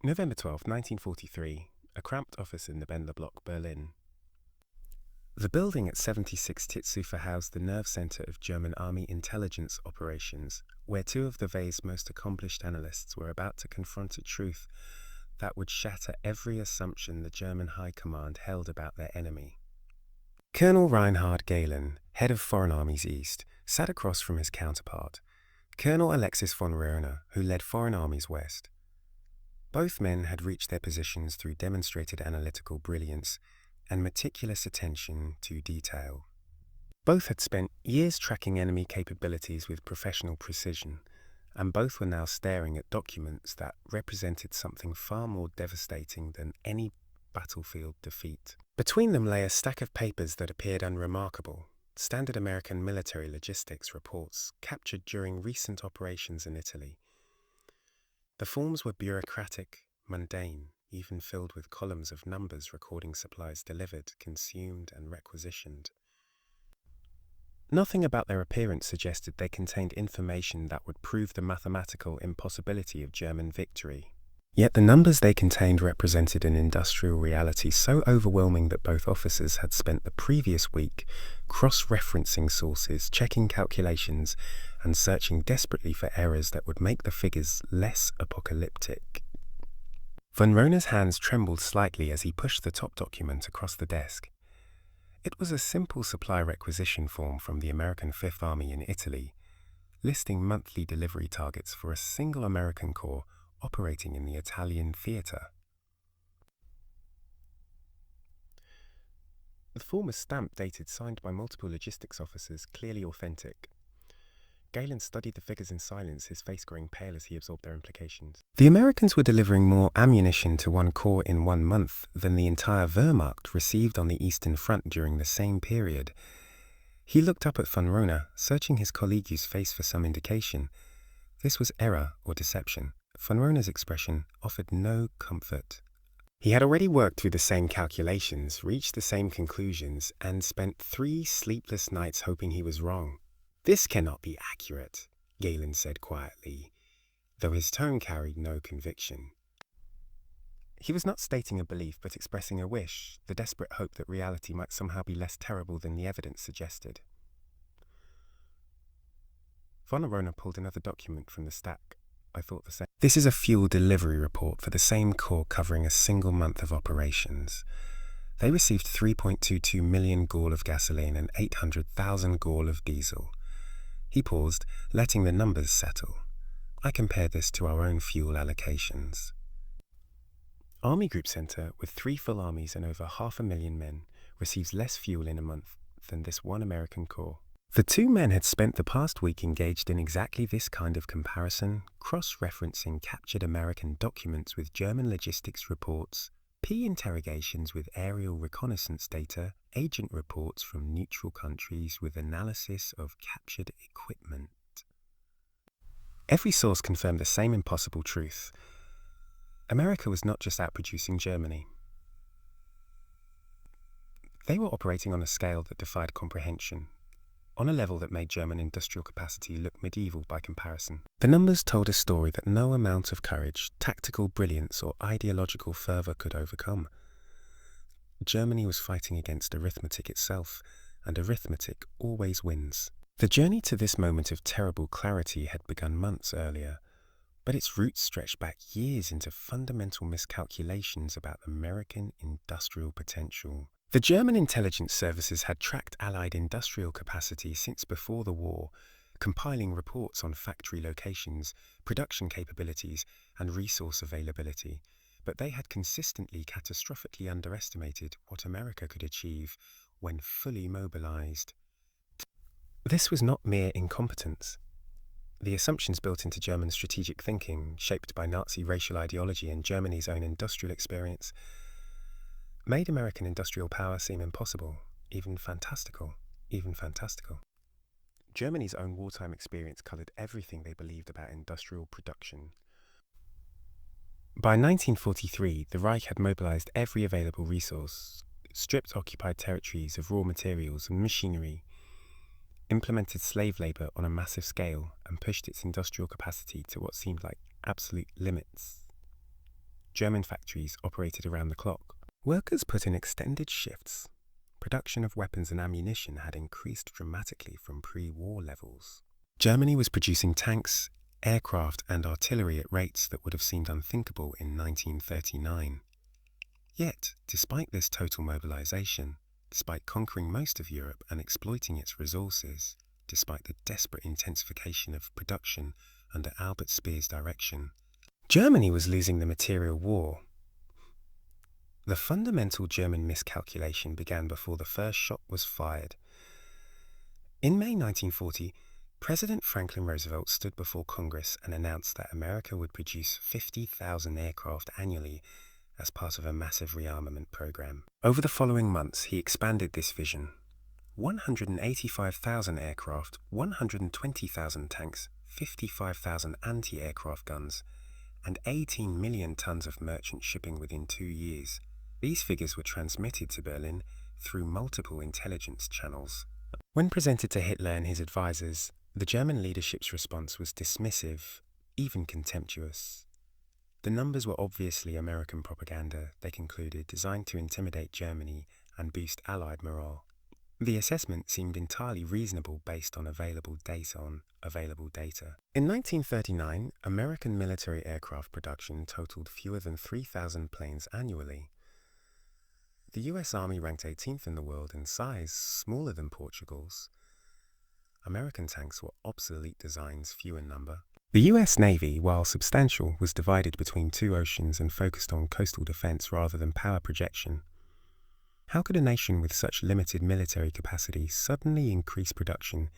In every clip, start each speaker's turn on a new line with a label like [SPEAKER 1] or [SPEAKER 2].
[SPEAKER 1] November 12, 1943, a cramped office in the Bendler Block, Berlin. The building at 76 Titzufer housed the nerve center of German Army intelligence operations, where two of the Wehr's most accomplished analysts were about to confront a truth that would shatter every assumption the German High Command held about their enemy. Colonel Reinhard Gehlen, head of Foreign Armies East, sat across from his counterpart, Colonel Alexis von Röhne, who led Foreign Armies West. Both men had reached their positions through demonstrated analytical brilliance and meticulous attention to detail. Both had spent years tracking enemy capabilities with professional precision, and both were now staring at documents that represented something far more devastating than any battlefield defeat. Between them lay a stack of papers that appeared unremarkable, standard American military logistics reports captured during recent operations in Italy. The forms were bureaucratic, mundane, even filled with columns of numbers recording supplies delivered, consumed, and requisitioned. Nothing about their appearance suggested they contained information that would prove the mathematical impossibility of German victory. Yet the numbers they contained represented an industrial reality so overwhelming that both officers had spent the previous week cross-referencing sources, checking calculations, and searching desperately for errors that would make the figures less apocalyptic. Von Röhne's hands trembled slightly as he pushed the top document across the desk. It was a simple supply requisition form from the American Fifth Army in Italy, listing monthly delivery targets for a single American corps operating in the Italian theatre. The form was stamp dated, signed by multiple logistics officers, clearly authentic. Gehlen studied the figures in silence, his face growing pale as he absorbed their implications. The Americans were delivering more ammunition to one corps in 1 month than the entire Wehrmacht received on the Eastern Front during the same period. He looked up at von Röhne, searching his colleague's face for some indication. This was error or deception. Von Röhne's expression offered no comfort. He had already worked through the same calculations, reached the same conclusions, and spent 3 sleepless nights hoping he was wrong. "This cannot be accurate," Gehlen said quietly, though his tone carried no conviction. He was not stating a belief, but expressing a wish, the desperate hope that reality might somehow be less terrible than the evidence suggested. Von Röhne pulled another document from the stack. I thought the same. "This is a fuel delivery report for the same corps covering a single month of operations. They received 3.22 million gall of gasoline and 800,000 gall of diesel." He paused, letting the numbers settle. "I compared this to our own fuel allocations. Army Group Center, with 3 full armies and over 500,000 men, receives less fuel in a month than this one American corps." The two men had spent the past week engaged in exactly this kind of comparison, cross-referencing captured American documents with German logistics reports, interrogations with aerial reconnaissance data, agent reports from neutral countries with analysis of captured equipment. Every source confirmed the same impossible truth. America was not just outproducing Germany. They were operating on a scale that defied comprehension, on a level that made German industrial capacity look medieval by comparison. The numbers told a story that no amount of courage, tactical brilliance, or ideological fervor could overcome. Germany was fighting against arithmetic itself, and arithmetic always wins. The journey to this moment of terrible clarity had begun months earlier, but its roots stretched back years into fundamental miscalculations about American industrial potential. The German intelligence services had tracked Allied industrial capacity since before the war, compiling reports on factory locations, production capabilities, and resource availability, but they had consistently catastrophically underestimated what America could achieve when fully mobilized. This was not mere incompetence. The assumptions built into German strategic thinking, shaped by Nazi racial ideology and Germany's own industrial experience, made American industrial power seem impossible, even fantastical. Germany's own wartime experience coloured everything they believed about industrial production. By 1943, the Reich had mobilized every available resource, stripped occupied territories of raw materials and machinery, implemented slave labour on a massive scale, and pushed its industrial capacity to what seemed like absolute limits. German factories operated around the clock. Workers put in extended shifts. Production of weapons and ammunition had increased dramatically from pre-war levels. Germany was producing tanks, aircraft, and artillery at rates that would have seemed unthinkable in 1939. Yet, despite this total mobilization, despite conquering most of Europe and exploiting its resources, despite the desperate intensification of production under Albert Speer's direction, Germany was losing the material war. The fundamental German miscalculation began before the first shot was fired. In May 1940, President Franklin Roosevelt stood before Congress and announced that America would produce 50,000 aircraft annually as part of a massive rearmament program. Over the following months, he expanded this vision. 185,000 aircraft, 120,000 tanks, 55,000 anti-aircraft guns, and 18 million tons of merchant shipping within 2 years. These figures were transmitted to Berlin through multiple intelligence channels. When presented to Hitler and his advisors, the German leadership's response was dismissive, even contemptuous. The numbers were obviously American propaganda, they concluded, designed to intimidate Germany and boost Allied morale. The assessment seemed entirely reasonable based on available data. In 1939, American military aircraft production totaled fewer than 3,000 planes annually. The US Army ranked 18th in the world in size, smaller than Portugal's. American tanks were obsolete designs, few in number. The US Navy, while substantial, was divided between two oceans and focused on coastal defense rather than power projection. How could a nation with such limited military capacity suddenly increase production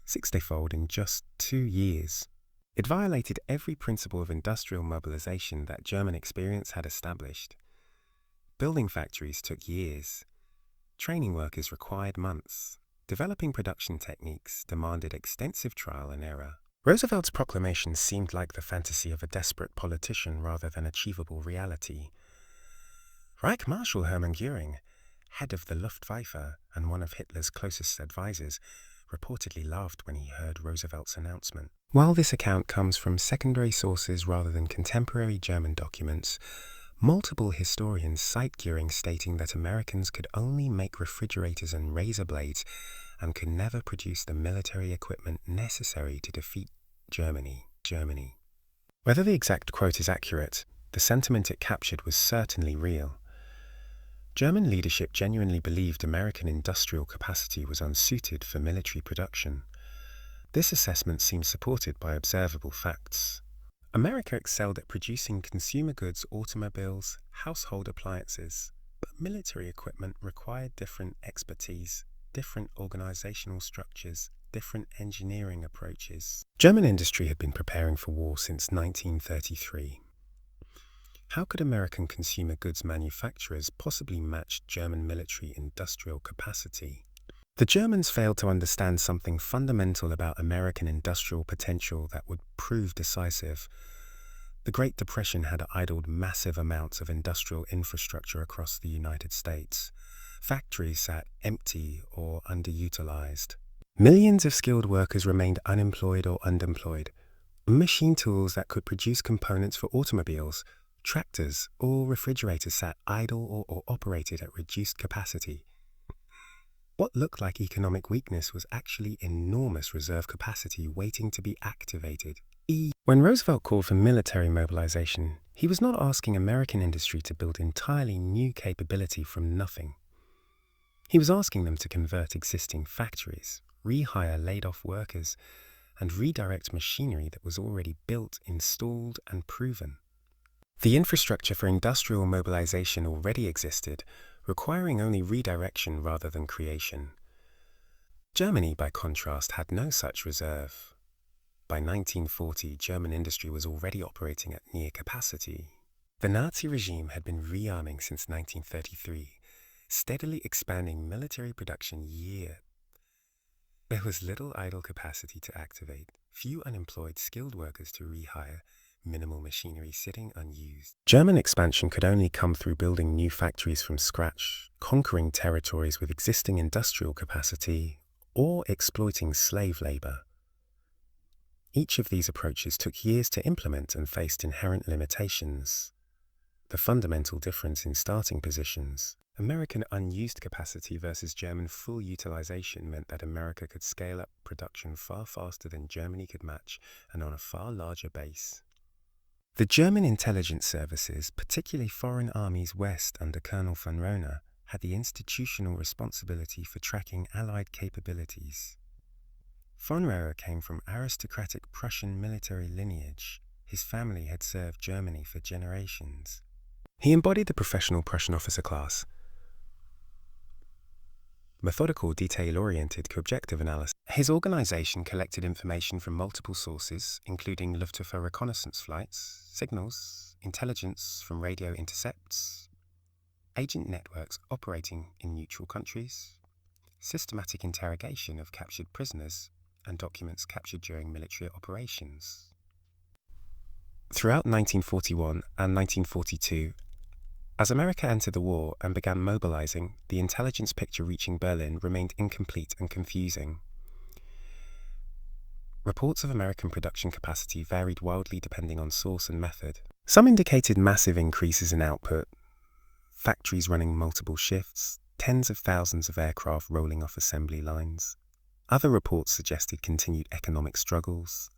[SPEAKER 1] 60-fold in just 2 years? It violated every principle of industrial mobilization that German experience had established. Building factories took years. Training workers required months. Developing production techniques demanded extensive trial and error. Roosevelt's proclamation seemed like the fantasy of a desperate politician rather than achievable reality. Reich Marshal Hermann Göring, head of the Luftwaffe and one of Hitler's closest advisors, reportedly laughed when he heard Roosevelt's announcement. While this account comes from secondary sources rather than contemporary German documents, multiple historians cite Göring stating that Americans could only make refrigerators and razor blades and could never produce the military equipment necessary to defeat Germany. Whether the exact quote is accurate, the sentiment it captured was certainly real. German leadership genuinely believed American industrial capacity was unsuited for military production. This assessment seems supported by observable facts. America excelled at producing consumer goods, automobiles, household appliances, but military equipment required different expertise, different organizational structures, different engineering approaches. German industry had been preparing for war since 1933. How could American consumer goods manufacturers possibly match German military industrial capacity? The Germans failed to understand something fundamental about American industrial potential that would prove decisive. The Great Depression had idled massive amounts of industrial infrastructure across the United States. Factories sat empty or underutilized. Millions of skilled workers remained unemployed or underemployed. Machine tools that could produce components for automobiles, tractors, or refrigerators sat idle or operated at reduced capacity. What looked like economic weakness was actually enormous reserve capacity waiting to be activated. When Roosevelt called for military mobilization, he was not asking American industry to build entirely new capability from nothing. He was asking them to convert existing factories, rehire laid-off workers, and redirect machinery that was already built, installed, and proven. The infrastructure for industrial mobilization already existed, requiring only redirection rather than creation. Germany, by contrast, had no such reserve. By 1940, German industry was already operating at near capacity. The Nazi regime had been rearming since 1933, steadily expanding military production year. There was little idle capacity to activate, few unemployed skilled workers to rehire, minimal machinery sitting unused. German expansion could only come through building new factories from scratch, conquering territories with existing industrial capacity, or exploiting slave labor. Each of these approaches took years to implement and faced inherent limitations. The fundamental difference in starting positions. American unused capacity versus German full utilization meant that America could scale up production far faster than Germany could match and on a far larger base. The German intelligence services, particularly Foreign Armies West under Colonel von Rohner, had the institutional responsibility for tracking Allied capabilities. Von Rohner came from aristocratic Prussian military lineage. His family had served Germany for generations. He embodied the professional Prussian officer class. Methodical, detail-oriented, co-objective analysis. His organization collected information from multiple sources, including Luftwaffe reconnaissance flights, signals, intelligence from radio intercepts, agent networks operating in neutral countries, systematic interrogation of captured prisoners, and documents captured during military operations. Throughout 1941 and 1942, as America entered the war and began mobilizing, the intelligence picture reaching Berlin remained incomplete and confusing. Reports of American production capacity varied wildly depending on source and method. Some indicated massive increases in output, factories running multiple shifts, tens of thousands of aircraft rolling off assembly lines. Other reports suggested continued economic struggles,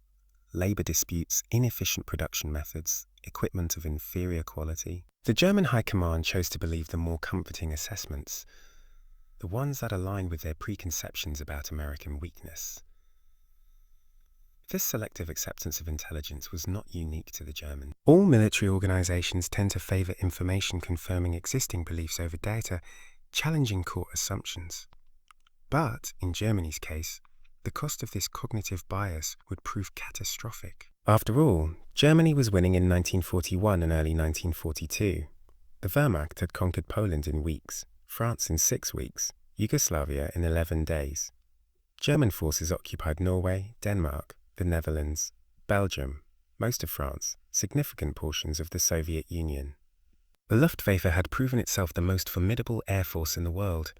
[SPEAKER 1] labor disputes, inefficient production methods, equipment of inferior quality. The German High Command chose to believe the more comforting assessments, the ones that aligned with their preconceptions about American weakness. This selective acceptance of intelligence was not unique to the Germans. All military organizations tend to favor information confirming existing beliefs over data, challenging core assumptions. But, in Germany's case, the cost of this cognitive bias would prove catastrophic. After all, Germany was winning in 1941 and early 1942. The Wehrmacht had conquered Poland in weeks, France in 6 weeks, Yugoslavia in 11 days. German forces occupied Norway, Denmark, the Netherlands, Belgium, most of France, significant portions of the Soviet Union. The Luftwaffe had proven itself the most formidable air force in the world.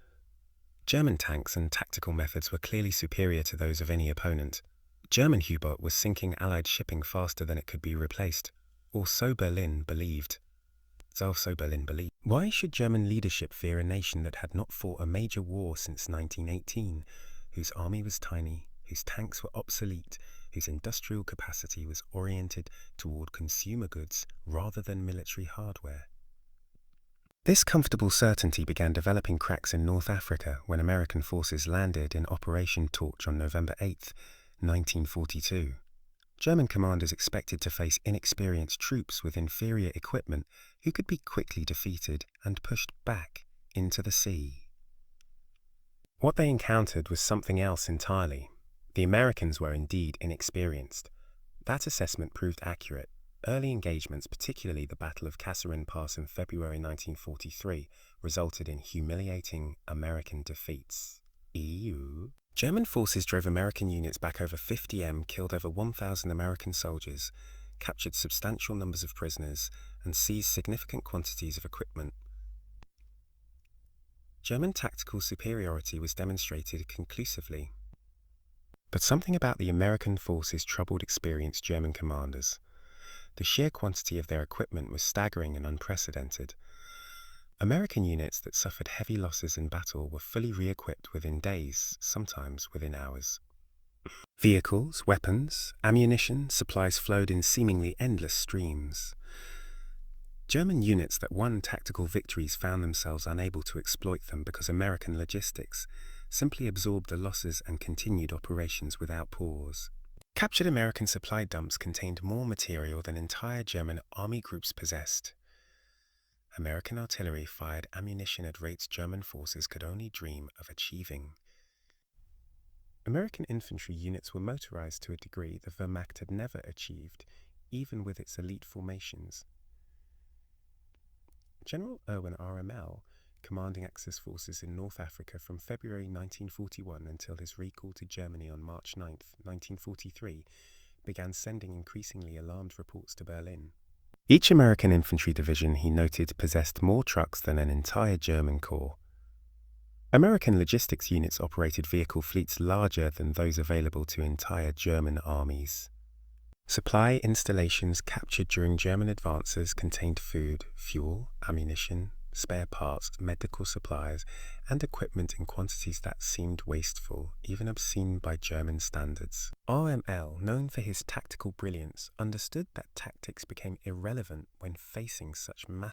[SPEAKER 1] German tanks and tactical methods were clearly superior to those of any opponent. German U-boat was sinking Allied shipping faster than it could be replaced, or so Berlin believed. Why should German leadership fear a nation that had not fought a major war since 1918, whose army was tiny, whose tanks were obsolete, whose industrial capacity was oriented toward consumer goods rather than military hardware? This comfortable certainty began developing cracks in North Africa when American forces landed in Operation Torch on November 8, 1942. German commanders expected to face inexperienced troops with inferior equipment who could be quickly defeated and pushed back into the sea. What they encountered was something else entirely. The Americans were indeed inexperienced. That assessment proved accurate. Early engagements, particularly the Battle of Kasserine Pass in February 1943, resulted in humiliating American defeats. German forces drove American units back over 50 m, killed over 1,000 American soldiers, captured substantial numbers of prisoners, and seized significant quantities of equipment. German tactical superiority was demonstrated conclusively. But something about the American forces troubled experienced German commanders. The sheer quantity of their equipment was staggering and unprecedented. American units that suffered heavy losses in battle were fully re-equipped within days, sometimes within hours. Vehicles, weapons, ammunition, supplies flowed in seemingly endless streams. German units that won tactical victories found themselves unable to exploit them because American logistics simply absorbed the losses and continued operations without pause. Captured American supply dumps contained more material than entire German army groups possessed. American artillery fired ammunition at rates German forces could only dream of achieving. American infantry units were motorized to a degree the Wehrmacht had never achieved, even with its elite formations. General Erwin RML, commanding Axis forces in North Africa from February 1941 until his recall to Germany on March 9, 1943, began sending increasingly alarmed reports to Berlin. Each American infantry division, he noted, possessed more trucks than an entire German corps. American logistics units operated vehicle fleets larger than those available to entire German armies. Supply installations captured during German advances contained food, fuel, ammunition, spare parts, medical supplies, and equipment in quantities that seemed wasteful, even obscene by German standards. RML, known for his tactical brilliance, understood that tactics became irrelevant when facing such massive